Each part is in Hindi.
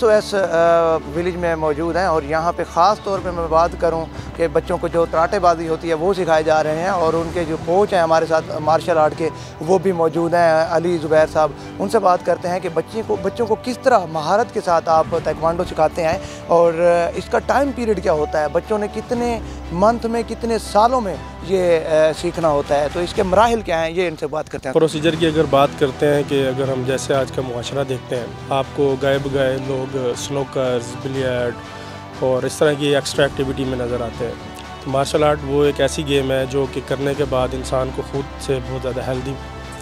SOS विलेज में मौजूद हैं और यहाँ पे ख़ास तौर पे मैं बात करूँ कि बच्चों को जो कराटेबाजी होती है वो सिखाए जा रहे हैं और उनके जो कोच हैं हमारे साथ मार्शल आर्ट के वो भी मौजूद हैं, अली ज़ुबैर साहब। उनसे बात करते हैं कि बच्चों को किस तरह महारत के साथ आप ताइक्वांडो सिखाते हैं और इसका टाइम पीरियड क्या होता है, बच्चों ने कितने मंथ में कितने सालों में ये सीखना होता है, तो इसके मराहिल क्या हैं, ये इनसे बात करते हैं। प्रोसीजर की अगर बात करते हैं कि अगर हम जैसे आज का मुआशरा देखते हैं, आपको गाए बगाए लोग स्नूकर्स, बिलियर्ड और इस तरह की एक्स्ट्रा एक्टिविटी में नज़र आते हैं। तो मार्शल आर्ट वो एक ऐसी गेम है जो कि करने के बाद इंसान को ख़ुद से बहुत ज़्यादा हेल्दी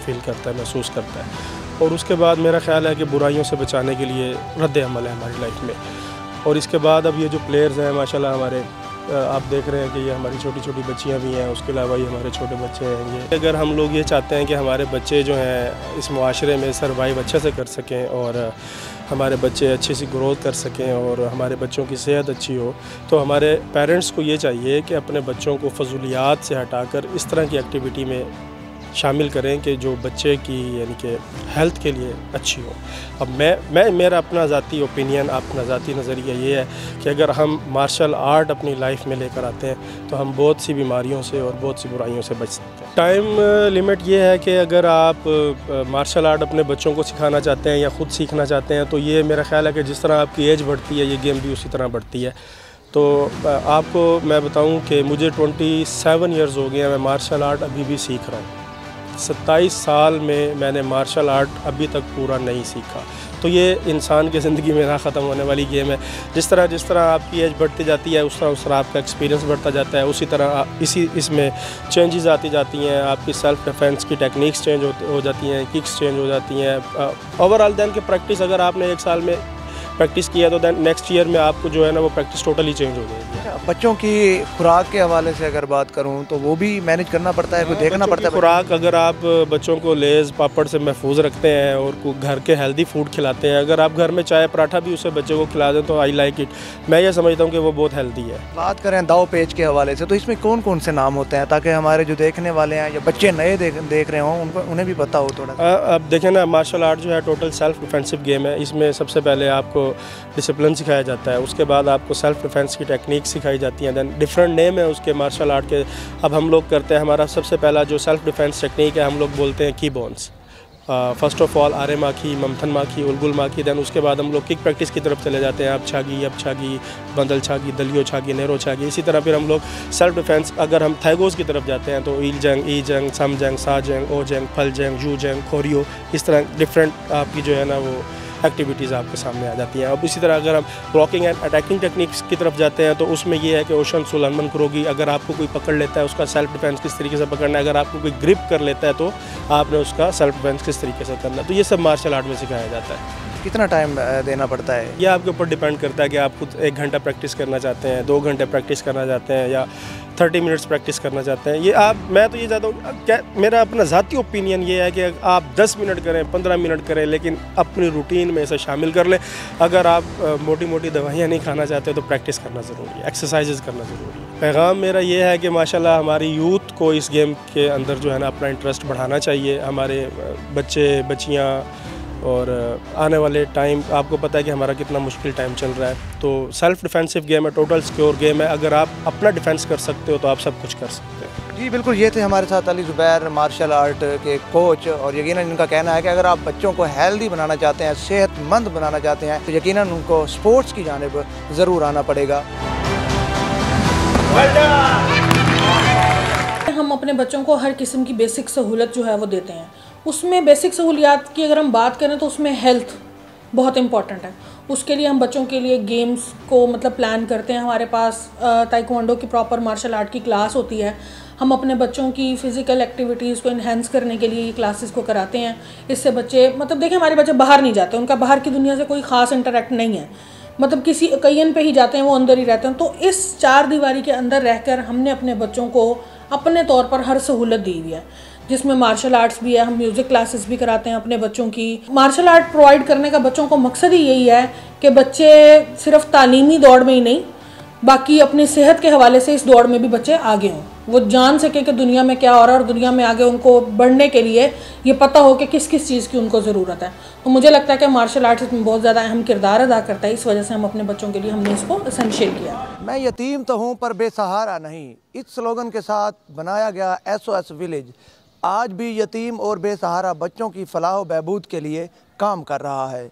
फील करता है, महसूस करता है और उसके बाद मेरा ख़्याल है कि बुराइयों से बचाने के लिए रद्द अमल है हमारी लाइफ में। और इसके बाद अब ये जो प्लेयर्स हैं माशाल्लाह हमारे, आप देख रहे हैं कि ये हमारी छोटी छोटी बच्चियां भी हैं, उसके अलावा ये हमारे छोटे बच्चे हैं। ये अगर हम लोग ये चाहते हैं कि हमारे बच्चे जो हैं इस मुआशरे में सर्वाइव अच्छे से कर सकें और हमारे बच्चे अच्छी सी ग्रोथ कर सकें और हमारे बच्चों की सेहत अच्छी हो, तो हमारे पेरेंट्स को ये चाहिए कि अपने बच्चों को फजूलियात से हटाकर इस तरह की एक्टिविटी में शामिल करें कि जो बच्चे की यानी कि हेल्थ के लिए अच्छी हो। अब मेरा अपना ज़ाती ओपिनियन, अपना ज़ाती नज़रिया ये है कि अगर हम मार्शल आर्ट अपनी लाइफ में लेकर आते हैं तो हम बहुत सी बीमारियों से और बहुत सी बुराइयों से बच सकते हैं। टाइम लिमिट ये है कि अगर आप मार्शल आर्ट अपने बच्चों को सिखाना चाहते हैं या ख़ुद सीखना चाहते हैं तो ये मेरा ख़्याल है कि जिस तरह आपकी एज बढ़ती है ये गेम भी उसी तरह बढ़ती है। तो आपको मैं बताऊँ कि मुझे 27 ईयर्स हो गए हैं, मैं मार्शल आर्ट अभी भी सीख रहा हूँ। 27 साल में मैंने मार्शल आर्ट अभी तक पूरा नहीं सीखा। तो ये इंसान की ज़िंदगी में ना ख़त्म होने वाली गेम है। जिस तरह आपकी एज बढ़ती जाती है उस तरह आपका एक्सपीरियंस बढ़ता जाता है, उसी तरह इसमें चेंजेस आती जाती हैं। आपकी सेल्फ़ डिफेंस की टेक्निक्स चेंज हो जाती हैं, किक्स चेंज हो जाती हैं। ओवरऑल दैन की प्रैक्टिस अगर आपने 1 साल में प्रैक्टिस किया तो दैन नेक्स्ट ईयर में आपको जो है ना वो प्रैक्टिस टोटली चेंज हो जाएगी। बच्चों की खुराक के हवाले से अगर बात करूं तो वो भी मैनेज करना पड़ता है, कोई देखना पड़ता है। खुराक अगर आप बच्चों को लेज़ पापड़ से महफूज रखते हैं और घर के हेल्दी फूड खिलाते हैं, अगर आप घर में चाय पराठा भी उसे बच्चों को खिला दें तो आई लाइक इट। मैं ये समझता हूँ कि वो बहुत हेल्दी है। बात करें दाव पेच के हवाले से तो इसमें कौन कौन से नाम होते हैं ताकि हमारे जो देखने वाले हैं या बच्चे नए देख रहे हों उन्हें भी पता हो थोड़ा। अब देखें ना, मार्शल आर्ट जो है टोटल सेल्फ डिफेंसिव गेम है। इसमें सबसे पहले आपको डिसिप्लिन सिखाया जाता है, उसके बाद आपको सेल्फ डिफेंस की टेक्निक सिखाई जाती हैं। दैन डिफरेंट नेम है उसके मार्शल आर्ट के। अब हम लोग करते हैं, हमारा सबसे पहला जो सेल्फ डिफेंस टेक्निक है हम लोग बोलते हैं की बोन्स। फ़र्स्ट ऑफ ऑल आरे माखी, ममथन माखी, उलगुल माखी। दैन उसके बाद हम लोग किक प्रैक्टिस की तरफ चले जाते हैं। अब छागी, बंदल छागी, दलियो छागी, नेरो छागी। इसी तरह फिर हम लोग सेल्फ डिफेंस अगर हम थाइगोज़ की तरफ जाते हैं तो ईल जंग, ई जंग, सम जंग, सा जंग, ओ जंग, फल जंग, जू जंग, खोरियो, इस तरह डिफरेंट आपकी जो है ना वो एक्टिविटीज़ आपके सामने आ जाती हैं। अब इसी तरह अगर हम ब्लॉकिंग एंड अटैकिंग टेक्निक्स की तरफ जाते हैं तो उसमें ये है कि ओशन सुलनमन करोगी। अगर आपको कोई पकड़ लेता है उसका सेल्फ डिफेंस किस तरीके से पकड़ना है, अगर आपको कोई ग्रिप कर लेता है तो आपने उसका सेल्फ डिफेंस किस तरीके से करना है। तो ये सब मार्शल आर्ट में सिखाया जाता है। कितना टाइम देना पड़ता है? ये आपके ऊपर डिपेंड करता है कि आप खुद 1 घंटा प्रैक्टिस करना चाहते हैं, 2 घंटे प्रैक्टिस करना चाहते हैं या 30 मिनट्स प्रैक्टिस करना चाहते हैं। ये मैं तो ये चाहता हूँ, क्या मेरा अपना ज़ाती ओपिनियन ये है कि आप 10 मिनट करें, 15 मिनट करें, लेकिन अपनी रूटीन में इसे शामिल कर लें। अगर आप मोटी मोटी दवाइयाँ नहीं खाना चाहते तो प्रैक्टिस करना ज़रूरी है, एक्सरसाइजेज करना ज़रूरी है। पैगाम मेरा ये है कि माशाल्लाह हमारी यूथ को इस गेम के अंदर जो है ना अपना इंटरेस्ट बढ़ाना चाहिए। हमारे बच्चे बच्चियाँ और आने वाले टाइम, आपको पता है कि हमारा कितना मुश्किल टाइम चल रहा है, तो सेल्फ डिफेंसिव गेम है, टोटल सिक्योर गेम है। अगर आप अपना डिफेंस कर सकते हो तो आप सब कुछ कर सकते हैं। जी बिल्कुल, ये थे हमारे साथ अली ज़ुबैर मार्शल आर्ट के कोच और यकीनन इनका कहना है कि अगर आप बच्चों को हेल्दी बनाना चाहते हैं, सेहतमंद बनाना चाहते हैं तो यकीनन उनको स्पोर्ट्स की जानिब ज़रूर आना पड़ेगा। हम अपने बच्चों को हर किस्म की बेसिक सहूलत जो है वो देते हैं। उसमें बेसिक सहूलियात की अगर हम बात करें तो उसमें हेल्थ बहुत इम्पॉर्टेंट है। उसके लिए हम बच्चों के लिए गेम्स को मतलब प्लान करते हैं। हमारे पास ताइक्वांडो की प्रॉपर मार्शल आर्ट की क्लास होती है। हम अपने बच्चों की फ़िज़िकल एक्टिविटीज़ को इन्हेंस करने के लिए ये क्लासेस को कराते हैं। इससे बच्चे मतलब देखिए, हमारे बच्चे बाहर नहीं जाते, उनका बाहर की दुनिया से कोई ख़ास इंटरेक्ट नहीं है, मतलब किसी कईन पे ही जाते हैं, वो अंदर ही रहते हैं। तो इस 4 दीवारी के अंदर रहकर हमने अपने बच्चों को अपने तौर पर हर सहूलत दी हुई है, जिसमें मार्शल आर्ट्स भी है। हम म्यूज़िक क्लासेस भी कराते हैं अपने बच्चों की। मार्शल आर्ट प्रोवाइड करने का बच्चों को मकसद ही यही है कि बच्चे सिर्फ तालीमी दौड़ में ही नहीं बाकी अपनी सेहत के हवाले से इस दौड़ में भी बच्चे आगे हों, वो जान सके कि दुनिया में क्या हो रहा है और दुनिया में आगे उनको बढ़ने के लिए ये पता हो कि किस किस चीज़ की उनको ज़रूरत है। तो मुझे लगता है कि मार्शल आर्ट्स इसमें बहुत ज़्यादा अहम किरदार अदा करता है, इस वजह से हम अपने बच्चों के लिए हमने इसको एसेंशियल किया। मैं यतीम तो हूँ पर बेसहारा नहीं, इस स्लोगन के साथ बनाया गया SOS विलेज आज भी यतीम और बेसहारा बच्चों की फलाह व बहबूद के लिए काम कर रहा है।